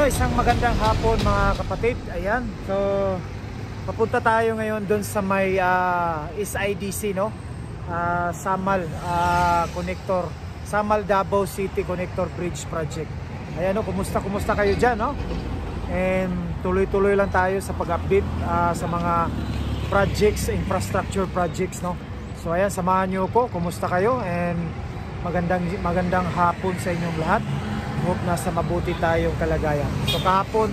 isang magandang hapon mga kapatid. Ayan, so papunta tayo ngayon doon sa may SIDC, no? Samal Connector, Samal Davao City Connector Bridge Project. Ayan, no, kumusta kayo dyan, no? And tuloy-tuloy lang tayo sa pag-update sa mga projects, infrastructure projects, no? So ayan, samahan nyo po, kumusta kayo, and magandang hapon sa inyong lahat. Hope nasa mabuti tayong kalagayan. So kahapon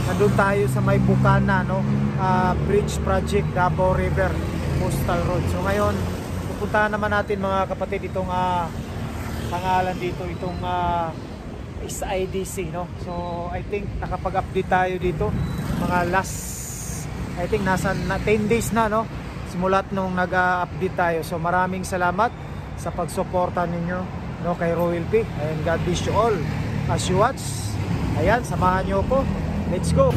nandun tayo sa may Bukana, no? Bridge project, Davao River Coastal Road. So ngayon pupuntahan naman natin mga kapatid itong pangalan dito, itong SIDC, no? So I think nakapag-update tayo dito mga I think nasa 10 days na, no? Simulat nung nag-update tayo. So maraming salamat sa pagsuporta ninyo, no, kay Royal P, and God bless you all as you watch. Ayan, samahan nyo po. Let's go.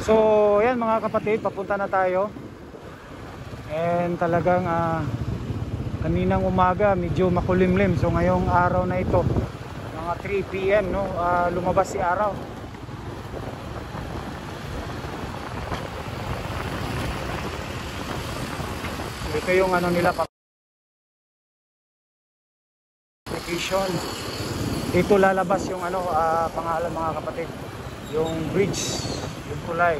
So ayan mga kapatid, papunta na tayo. And talagang kaninang umaga medyo makulimlim. So ngayong araw na ito, mga 3 PM, no, lumabas si araw. So ito yung ano nila, application. Dito lalabas yung ano, pangalan mga kapatid, yung bridge, yung tulay.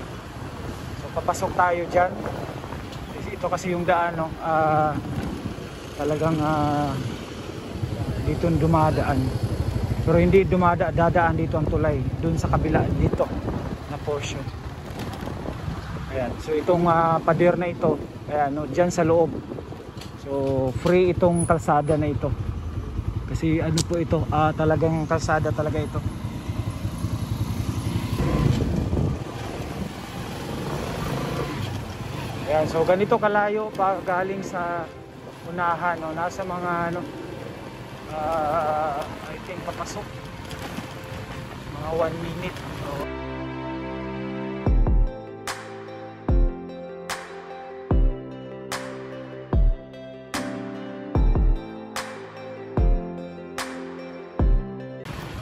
So papasok tayo dyan. Ito kasi yung daan, no, talagang dito dumadaan, pero hindi dadaan dito ang tulay, dun sa kabila dito na portion. Ayan, so itong pader na ito, ayan, no, dyan sa loob. So free itong kalsada na ito, kasi ano po ito, talagang kalsada talaga ito. Ayan, so ganito kalayo pa galing sa unahan, no? Nasa mga ano, I think papasok mga 1 minute, no?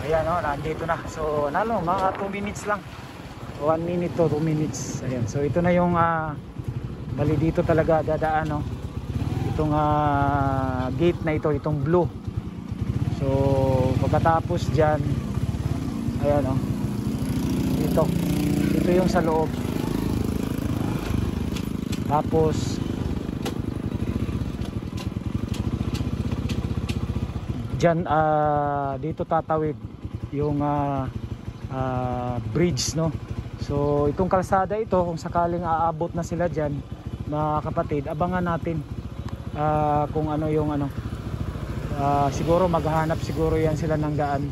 Ayan, no, nandito na. So nalo, mga 2 minutes lang, 1 minute to 2 minutes. Ayan, so ito na yung bali dito talaga dadaan, no, itong gate na ito, itong blue. So pagkatapos dyan, ayan, no, ito yung sa loob. Tapos dyan, dito tatawid yung bridge, no. So itong kalsada ito, kung sakaling aabot na sila dyan mga kapatid, abangan natin kung ano yung ano, siguro maghahanap siguro yan sila ng daan,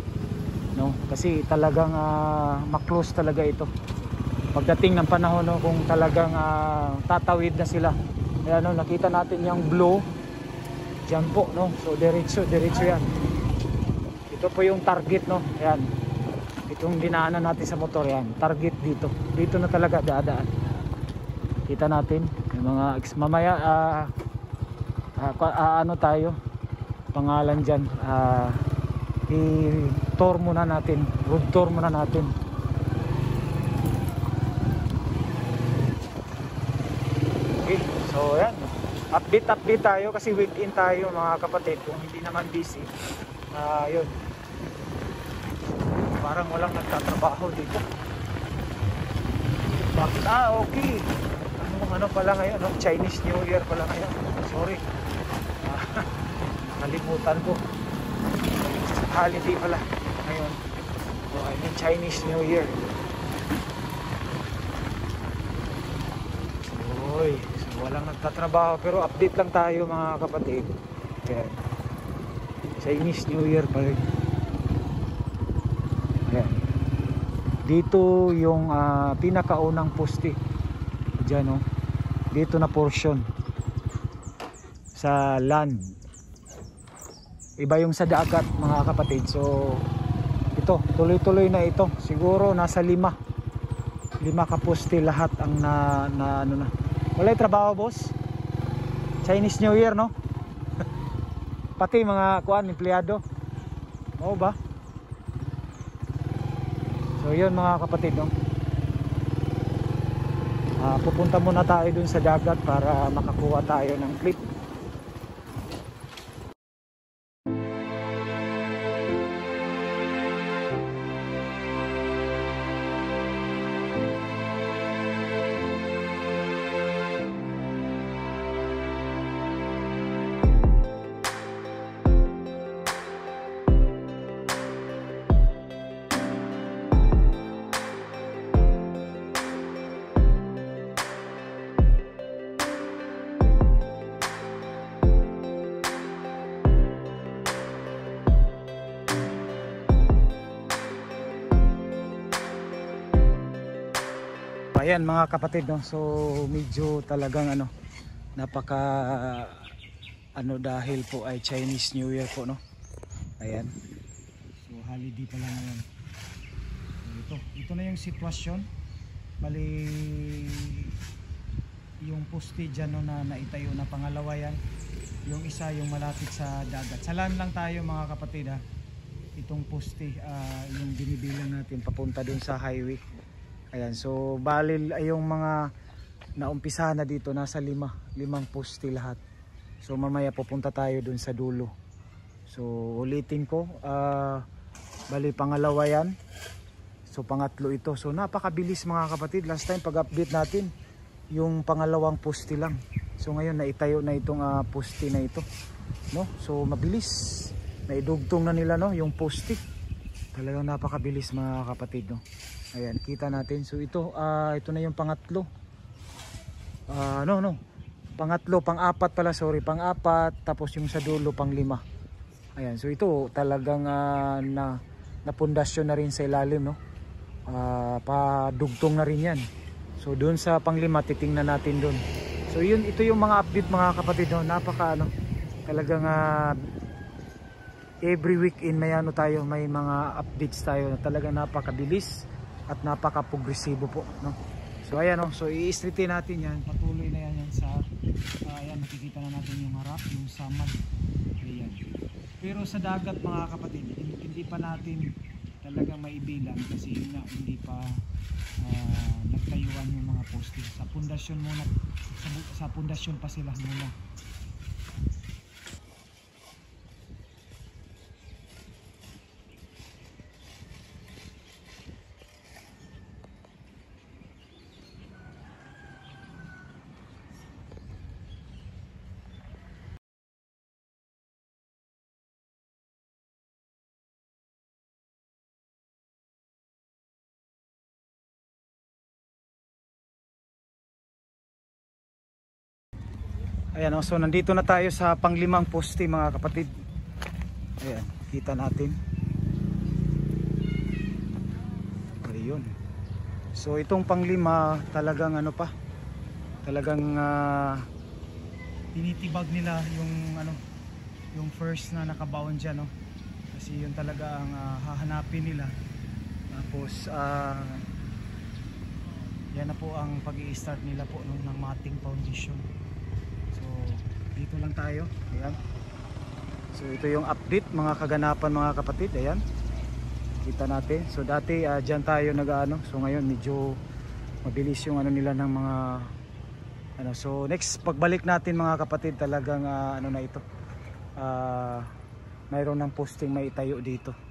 no, kasi talagang maklose talaga ito pagdating ng panahon, no, kung talagang tatawid na sila. Ayan, no, nakita natin yung blue dyan po, no. So diretso yan. Ito po yung target, no. Ayan, itong dinaanan natin sa motor, yan target dito na talaga dadaan. Kita natin yung mga mamaya, ano tayo, pangalan dyan, i-tour muna natin, road tour muna natin. Okay, so yan, update tayo kasi weekend tayo mga kapatid, kung hindi naman busy. Yun, parang walang nagtatrabaho dito. Bakit? Okay, ano pala ngayon, no? Chinese New Year pala ngayon. Sorry, nalimutan ko, holiday pala ngayon. So I mean Chinese New Year. Oy, so walang nagtatrabaho, pero update lang tayo mga kapatid. Ayan, Chinese New Year pa rin. Ayan, dito yung pinakaunang poste dyan, no? Dito na portion sa land, iba yung sa dagat mga kapatid. So ito, tuloy-tuloy na ito. Siguro nasa 5 ka poste lahat ang na ano na. Walay trabaho, boss. Chinese New Year, no? Pati mga kuan empleyado. Oo ba? So yun mga kapatid, no? Pupunta muna tayo dun sa dagat para makakuha tayo ng clip. Ayan mga kapatid, no? So medyo talagang ano, napaka dahil po ay Chinese New Year po, no? Ayan. So holiday pa lang ngayon. So, ito na yung sitwasyon. Bali yung poste dyan, no, na naitayo na pangalawa yan. Yung isa yung malapit sa dagat. Salan lang tayo mga kapatid, ha. Itong poste yung binibilang natin papunta dun sa highway. Ayan, so bali yung mga naumpisa na dito nasa 5 poste lahat. So mamaya pupunta tayo dun sa dulo. So ulitin ko, bali pangalawa yan. So pangatlo ito. So napakabilis mga kapatid. Last time pag-update natin yung pangalawang poste lang. So ngayon naitayo na itong poste na ito, no? So mabilis. Naidugtong na nila, no, yung poste. Talagang napakabilis mga kapatid, no? Ayan, kita natin. So ito na yung pangatlo. Pangatlo, pang-apat pala, sorry, pang-apat, tapos yung sa dulo pang-5. Ayan, so ito talagang napundasyon na rin sa ilalim, no? Padugtong na rin yan. So doon sa pang-5 titingnan natin doon. So ito yung mga update mga kapatid, no? Napaka talagang every weekend may tayo, may mga updates tayo na talaga napakabilis at napaka-progresibo po, no? So ayan, no? So i-straighten natin yan. Patuloy na yan sa ayan, makikita na natin yung harap, yung samad. Ayan. Pero sa dagat mga kapatid, hindi pa natin talaga maibilang kasi yun nga, hindi pa nagtayuan yung mga poste. Sa pundasyon muna, sa pundasyon pa sila muna. Ayan, so nandito na tayo sa pang-5 poste mga kapatid. Ayan, kita natin. Ayun. So itong pang-5 talagang talagang tinitibag nila yung first na nakabaon dyan, no? Kasi yun talaga ang hahanapin nila. Tapos yan na po ang pag-i-start nila po, no, ng mating foundation. So dito lang tayo. Ayan. So ito yung update mga kaganapan mga kapatid. Ayan, kita natin. So dati dyan tayo so ngayon medyo mabilis yung nila ng mga so next pagbalik natin mga kapatid talagang na ito mayroon ng posting may itayo dito.